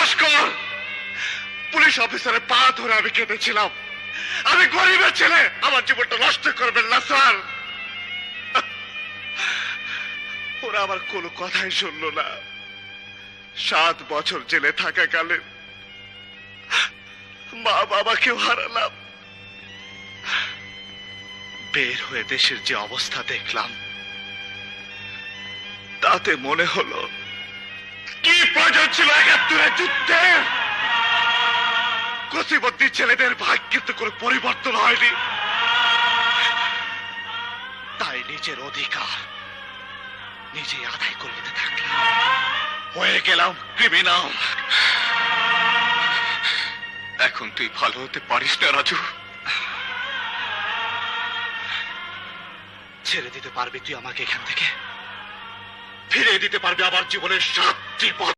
বিশ্বাস কর, পুলিশ অফিসারের পা ধরে আমি কেঁদেছিলাম। আমি গরিবের ছেলে, আমার জীবনটা নষ্ট করবেন না স্যার। ওরা আমার কোনো কথাই শুনলো না। 7 বছর জেলে থাকাকালে মা বাবাকেও হারালাম। বের হয়ে দেশের যে অবস্থা দেখলাম, তাতে মনে হলো কি প্রয়োজন ছিল ৭১-এর যুদ্ধের। কসিবদ্দি ছেলেদের ভাগ্য কিন্তু কোনো পরিবর্তন হয়নি, তাই নিজের অধিকার নিজেই আদায় করে নিতে থাকলাম। হয়ে গেলাম ক্রিমিনাল। এখন তুই ভালো হতে পারিস না রাজু। ছেড়ে দিতে পারবি তুই আমাকে এখান থেকে? ফিরিয়ে দিতে পারবি আমার জীবনের 7টি বছর?